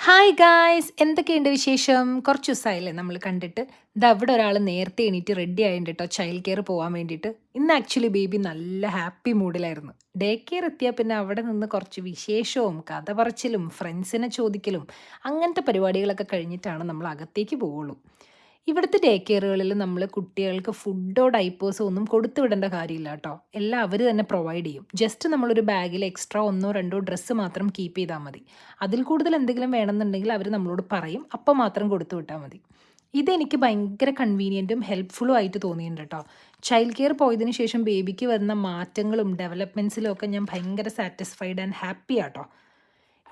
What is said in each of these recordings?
Hi guys, എന്തൊക്കെയുണ്ട് വിശേഷം? കുറച്ച് ദിവസമായില്ലേ നമ്മൾ കണ്ടിട്ട്. അവിടെ ഒരാൾ നേരത്തെ എണീറ്റ് റെഡി ആയിട്ടുണ്ട് കേട്ടോ ചൈൽഡ് കെയർ പോകാൻ വേണ്ടിയിട്ട്. ഇന്ന് ആക്ച്വലി ബേബി നല്ല ഹാപ്പി മൂഡിലായിരുന്നു. ഡേ കെയർ എത്തിയാൽ പിന്നെ അവിടെ നിന്ന് കുറച്ച് വിശേഷവും കഥ പറച്ചിലും ഫ്രണ്ട്സിനെ ചോദിക്കലും അങ്ങനത്തെ പരിപാടികളൊക്കെ കഴിഞ്ഞിട്ടാണ് നമ്മൾ അകത്തേക്ക് പോവുള്ളൂ. ഇവിടുത്തെ ഡേ കെയറുകളിൽ നമ്മൾ കുട്ടികൾക്ക് ഫുഡോ ഡൈപ്പേഴ്സോ ഒന്നും കൊടുത്തു വിടേണ്ട കാര്യമില്ല കേട്ടോ. എല്ലാം അവർ തന്നെ പ്രൊവൈഡ് ചെയ്യും. ജസ്റ്റ് നമ്മളൊരു ബാഗിൽ എക്സ്ട്രാ ഒന്നോ രണ്ടോ ഡ്രസ്സ് മാത്രം കീപ്പ് ചെയ്താൽ മതി. അതിൽ കൂടുതൽ എന്തെങ്കിലും വേണമെന്നുണ്ടെങ്കിൽ അവർ നമ്മളോട് പറയും, അപ്പോൾ മാത്രം കൊടുത്തു വിട്ടാൽ മതി. ഇതെനിക്ക് ഭയങ്കര കൺവീനിയൻറ്റും ഹെൽപ്ഫുള്ളും ആയിട്ട് തോന്നിയിട്ടുണ്ട് കേട്ടോ. ചൈൽഡ് കെയർ പോയതിന് ശേഷം ബേബിക്ക് വരുന്ന മാറ്റങ്ങളും ഡെവലപ്മെൻറ്റ്സിലും ഒക്കെ ഞാൻ ഭയങ്കര സാറ്റിസ്ഫൈഡ് ആൻഡ് ഹാപ്പി ആട്ടോ.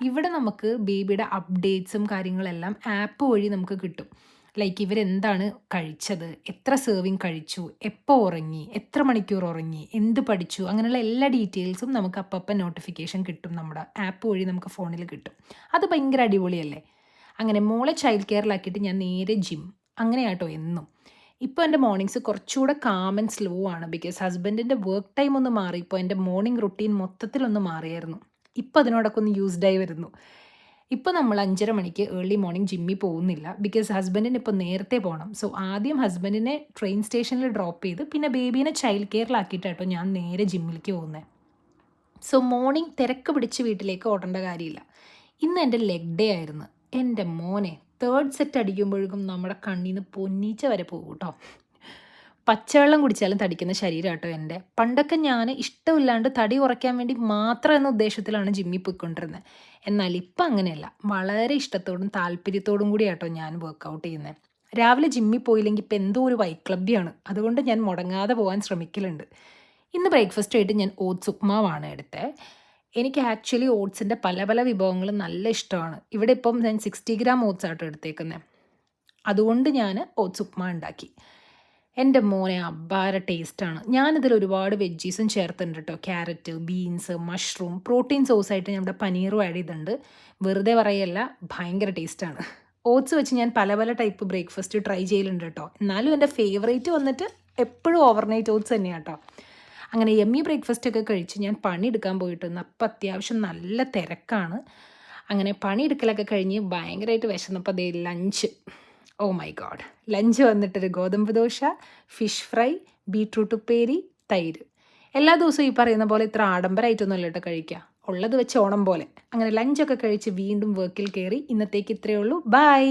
ഇവിടെ നമുക്ക് ബേബിയുടെ അപ്ഡേറ്റ്സും കാര്യങ്ങളെല്ലാം ആപ്പ് വഴി നമുക്ക് കിട്ടും. ലൈക്ക് ഇവരെന്താണ് കഴിച്ചത്, എത്ര സെർവിങ് കഴിച്ചു, എപ്പോൾ ഉറങ്ങി, എത്ര മണിക്കൂർ ഉറങ്ങി, എന്ത് പഠിച്ചു, അങ്ങനെയുള്ള എല്ലാ ഡീറ്റെയിൽസും നമുക്ക് അപ്പം നോട്ടിഫിക്കേഷൻ കിട്ടും. നമ്മുടെ ആപ്പ് വഴി നമുക്ക് ഫോണിൽ കിട്ടും. അത് ഭയങ്കര അടിപൊളിയല്ലേ. അങ്ങനെ മോളെ ചൈൽഡ് കെയറിലാക്കിയിട്ട് ഞാൻ നേരെ ജിം, അങ്ങനെയാട്ടോ എന്നും. ഇപ്പോൾ എൻ്റെ മോർണിംഗ്സ് കുറച്ചുകൂടെ കാം ആൻഡ് സ്ലോ ആണ്. ബിക്കോസ് ഹസ്ബൻഡിൻ്റെ വർക്ക് ടൈം ഒന്ന് മാറി. ഇപ്പോൾ എൻ്റെ മോർണിംഗ് റുട്ടീൻ മൊത്തത്തിലൊന്ന് മാറിയായിരുന്നു. ഇപ്പോൾ അതിനോടൊക്കെ ഒന്ന് യൂസ്ഡായി വരുന്നു. ഇപ്പോൾ നമ്മൾ 5:30 മണിക്ക് ഏർലി മോർണിംഗ് ജിമ്മിൽ പോകുന്നില്ല. ബിക്കോസ് ഹസ്ബൻഡിന് ഇപ്പോൾ നേരത്തെ പോകണം. സോ ആദ്യം ഹസ്ബൻഡിനെ ട്രെയിൻ സ്റ്റേഷനിൽ ഡ്രോപ്പ് ചെയ്ത് പിന്നെ ബേബീനെ ചൈൽഡ് കെയറിലാക്കിയിട്ടാട്ടോ ഞാൻ നേരെ ജിമ്മിലേക്ക് പോകുന്നത്. സോ മോർണിംഗ് തിരക്ക് പിടിച്ച് വീട്ടിലേക്ക് ഓടേണ്ട കാര്യമില്ല. ഇന്ന് എൻ്റെ ലെഗ് ഡേ ആയിരുന്നു. എൻ്റെ മോനെ 3rd സെറ്റ് അടിക്കുമ്പോഴേക്കും നമ്മുടെ കണ്ണിന്ന് പൊന്നീച്ച വരെ പോകും കേട്ടോ. പച്ചവെള്ളം കുടിച്ചാലും തടിക്കുന്ന ശരീരം കേട്ടോ എൻ്റെ. പണ്ടൊക്കെ ഞാൻ ഇഷ്ടമില്ലാണ്ട് തടി കുറയ്ക്കാൻ വേണ്ടി മാത്രം എന്ന ഉദ്ദേശത്തിലാണ് ജിമ്മിൽ പോയിക്കൊണ്ടിരുന്നത്. എന്നാൽ ഇപ്പം അങ്ങനെയല്ല. വളരെ ഇഷ്ടത്തോടും താല്പര്യത്തോടും കൂടി കേട്ടോ ഞാൻ വർക്കൗട്ട് ചെയ്യുന്നത്. രാവിലെ ജിമ്മിൽ പോയില്ലെങ്കിൽ ഇപ്പം എന്തോ ഒരു വൈക്ലബ്യാണ്. അതുകൊണ്ട് ഞാൻ മുടങ്ങാതെ പോകാൻ ശ്രമിക്കലുണ്ട്. ഇന്ന് ബ്രേക്ക്ഫാസ്റ്റ് ആയിട്ട് ഞാൻ ഓട്സ് ഉപ്മാവാണ് എടുത്തത്. എനിക്ക് ആക്ച്വലി ഓട്സിൻ്റെ പല പല വിഭവങ്ങളും നല്ല ഇഷ്ടമാണ്. ഇവിടെ ഇപ്പം ഞാൻ 60 ഗ്രാം ഓട്സ് ആട്ടോ എടുത്തേക്കുന്നത്. അതുകൊണ്ട് ഞാൻ ഓട്സ് ഉപ്മാ ഉണ്ടാക്കി. എൻ്റെ മോനെ അപാര ടേസ്റ്റാണ്. ഞാനിതിൽ ഒരുപാട് വെജീസും ചേർത്തിട്ടുണ്ട് കേട്ടോ. ക്യാരറ്റ്, ബീൻസ്, മഷ്റൂം, പ്രോട്ടീൻ സോസായിട്ട് നമ്മുടെ പനീറും ആഡ് ചെയ്തിട്ടുണ്ട്. വെറുതെ പറയല്ല, ഭയങ്കര ടേസ്റ്റാണ്. ഓട്സ് വെച്ച് ഞാൻ പല പല ടൈപ്പ് ബ്രേക്ക്ഫാസ്റ്റ് ട്രൈ ചെയ്യലുണ്ട് കേട്ടോ. എന്നാലും എൻ്റെ ഫേവറേറ്റ് വന്നിട്ട് എപ്പോഴും ഓവർനൈറ്റ് ഓട്സ് തന്നെയാണ് കേട്ടോ. അങ്ങനെ യമ്മി ബ്രേക്ക്ഫാസ്റ്റൊക്കെ കഴിച്ച് ഞാൻ പണിയെടുക്കാൻ പോയിട്ടുണ്ട്. അപ്പം അത്യാവശ്യം നല്ല തിരക്കാണ്. അങ്ങനെ പണിയെടുക്കലൊക്കെ കഴിഞ്ഞ് ഭയങ്കരമായിട്ട് വിശന്നപ്പോൾ അതേ lunch. Oh my god, lunch വന്നിട്ടൊരു ഗോതമ്പ് ദോശ, ഫിഷ് ഫ്രൈ, ബീട്രൂട്ട് ഉപ്പേരി, തൈര്. എല്ലാ ദിവസവും ഈ പറയുന്ന പോലെ ഇത്ര ആഡംബരമായിട്ടൊന്നുമല്ല കേട്ടോ കഴിക്കുക. ഉള്ളത് വെച്ച് ഓണം പോലെ. അങ്ങനെ ലഞ്ചൊക്കെ കഴിച്ച് വീണ്ടും വർക്കിൽ കയറി. ഇന്നത്തേക്ക് ഇത്രയേ ഉള്ളൂ. ബൈ.